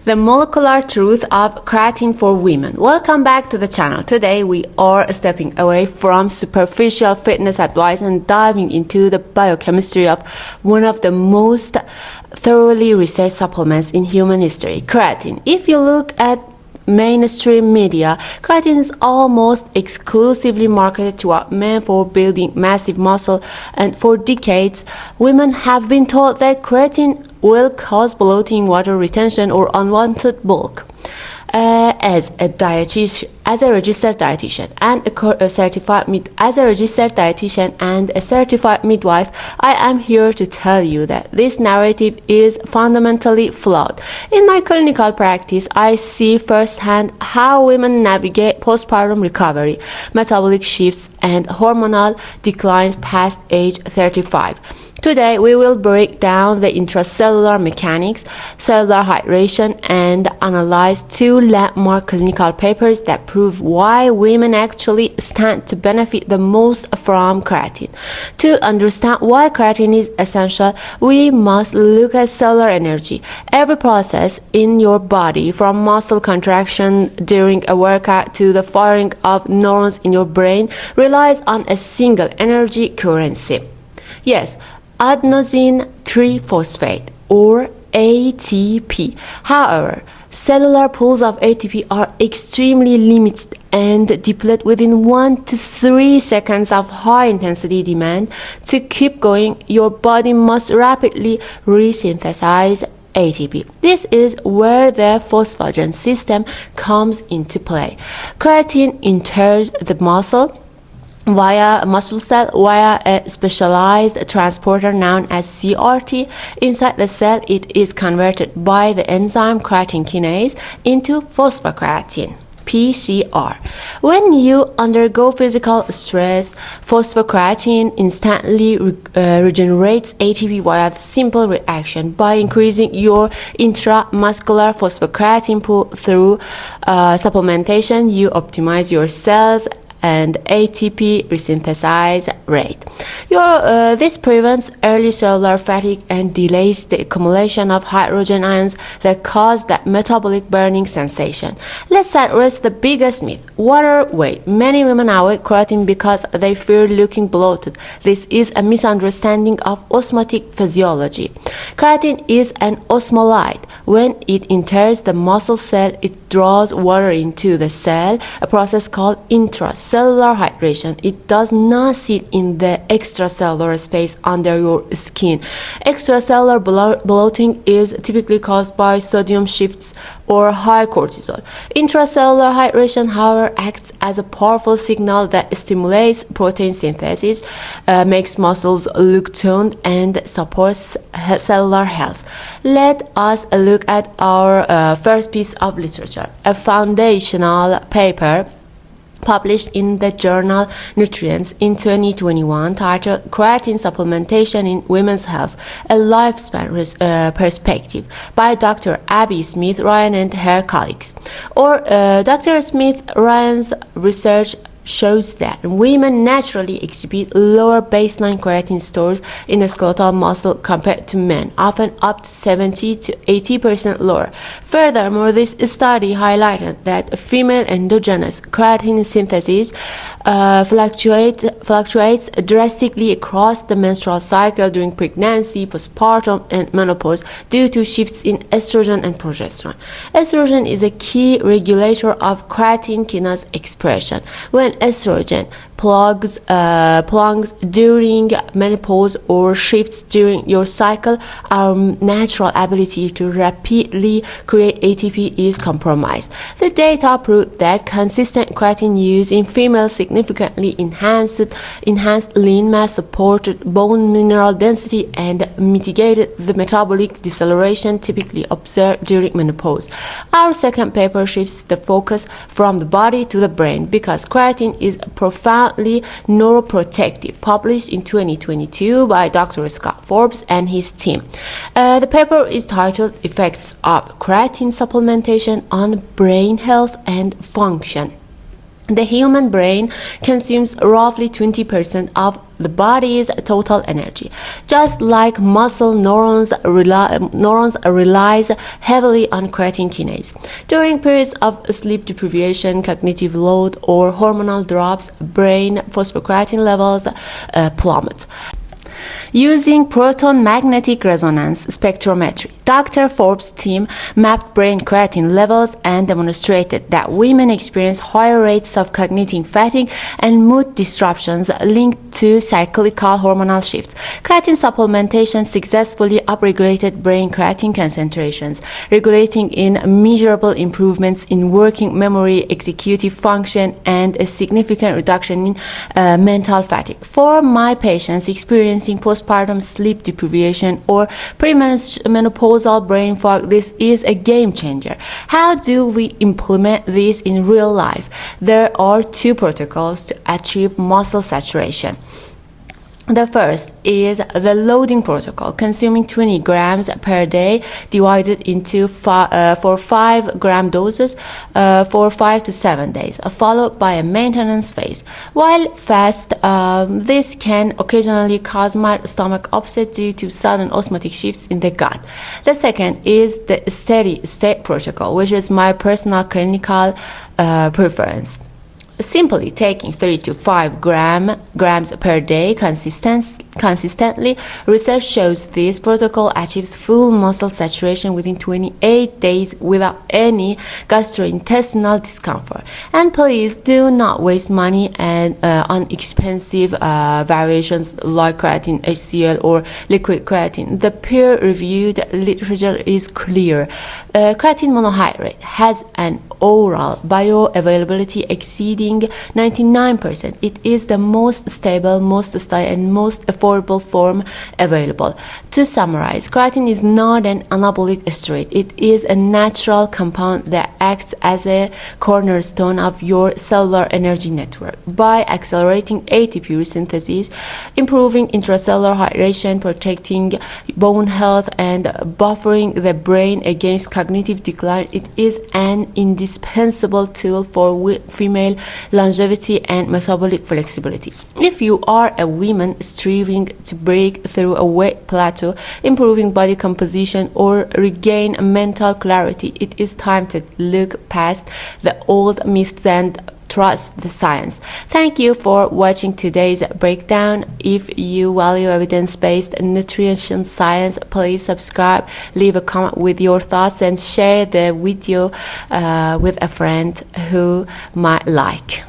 The molecular truth of creatine for women. Welcome back to the channel. Today we are stepping away from superficial fitness advice and diving into the biochemistry of one of the most thoroughly researched supplements in human history, creatine. If you look at mainstream media, creatine is almost exclusively marketed to men for building massive muscle, and for decades women have been told that creatine will cause bloating, water retention, or unwanted bulk. As a registered dietitian and a certified midwife, I am here to tell you that this narrative is fundamentally flawed. In my clinical practice, I see firsthand how women navigate postpartum recovery, metabolic shifts, and hormonal declines past age 35. Today, we will break down the intracellular mechanics, cellular hydration, and analyze two landmark clinical papers that prove why women actually stand to benefit the most from creatine. To understand why creatine is essential, we must look at cellular energy. Every process in your body, from muscle contraction during a workout to the firing of neurons in your brain, relies on a single energy currency. Yes, adenosine triphosphate, or ATP. However, cellular pools of ATP are extremely limited and deplete within 1 to 3 seconds of high-intensity demand. To keep going, your body must rapidly resynthesize ATP. This is where the phosphagen system comes into play. Creatine enters the muscle cell via a specialized transporter known as CRT. Inside the cell, it is converted by the enzyme creatine kinase into phosphocreatine, PCR. When you undergo physical stress, phosphocreatine instantly regenerates ATP via the simple reaction. By increasing your intramuscular phosphocreatine pool through supplementation, you optimize your cells and ATP resynthesis rate. This prevents early cellular fatigue and delays the accumulation of hydrogen ions that cause that metabolic burning sensation. Let's address the biggest myth: water weight. Many women avoid creatine because they fear looking bloated. This is a misunderstanding of osmotic physiology. Creatine is an osmolyte. When it enters the muscle cell, it draws water into the cell, a process called intracellular hydration. It does not sit in the extracellular space under your skin. Extracellular bloating is typically caused by sodium shifts or high cortisol. Intracellular hydration, however, acts as a powerful signal that stimulates protein synthesis, makes muscles look toned, and supports cellular health. Let us look at our first piece of literature, a foundational paper published in the journal Nutrients in 2021, titled Creatine Supplementation in Women's Health, a Lifespan Perspective, by Dr. Abby Smith Ryan and her colleagues. Dr. Smith Ryan's research shows that women naturally exhibit lower baseline creatine stores in the skeletal muscle compared to men, often up to 70 to 80% lower. Furthermore, this study highlighted that female endogenous creatine synthesis fluctuates drastically across the menstrual cycle during pregnancy, postpartum, and menopause due to shifts in estrogen and progesterone. Estrogen is a key regulator of creatine kinase expression. When estrogen plunges during menopause or shifts during your cycle, our natural ability to rapidly create ATP is compromised. The data proved that consistent creatine use in females significantly enhanced lean mass, supported bone mineral density, and mitigated the metabolic deceleration typically observed during menopause. Our second paper shifts the focus from the body to the brain because creatine is profoundly neuroprotective, published in 2022 by Dr. Scott Forbes and his team. The paper is titled Effects of Creatine Supplementation on Brain Health and Function. The human brain consumes roughly 20% of the body's total energy. Just like muscle neurons relies heavily on creatine kinase. During periods of sleep deprivation, cognitive load, or hormonal drops, brain phosphocreatine levels plummet. Using proton magnetic resonance spectrometry, Dr. Forbes' team mapped brain creatine levels and demonstrated that women experience higher rates of cognitive fatigue and mood disruptions linked to cyclical hormonal shifts. Creatine supplementation successfully upregulated brain creatine concentrations, regulating in measurable improvements in working memory, executive function, and a significant reduction in mental fatigue. For my patients experiencing postpartum sleep deprivation or premenopausal brain fog, this is a game changer. How do we implement this in real life? There are two protocols to achieve muscle saturation. The first is the loading protocol, consuming 20 grams per day divided into 5-gram doses for 5 to 7 days, followed by a maintenance phase. While fast, this can occasionally cause mild stomach upset due to sudden osmotic shifts in the gut. The second is the steady state protocol, which is my personal clinical preference. Simply taking 3 to 5 grams per day consistently, research shows this protocol achieves full muscle saturation within 28 days without any gastrointestinal discomfort. And please do not waste money on expensive variations like creatine HCl or liquid creatine. The peer-reviewed literature is clear. Creatine monohydrate has an oral bioavailability exceeding 99%. It is the most stable, most steady, and most affordable form available. To summarize, creatine is not an anabolic steroid. It is a natural compound that acts as a cornerstone of your cellular energy network by accelerating ATP resynthesis, improving intracellular hydration, protecting bone health, and buffering the brain against cognitive decline. It is an indispensable tool for female longevity and metabolic flexibility. If you are a woman striving to break through a weight plateau, improving body composition, or regain mental clarity, it is time to look past the old myths and trust the science. Thank you for watching today's breakdown. If you value evidence-based nutrition science, please subscribe, leave a comment with your thoughts, and share the video with a friend who might like.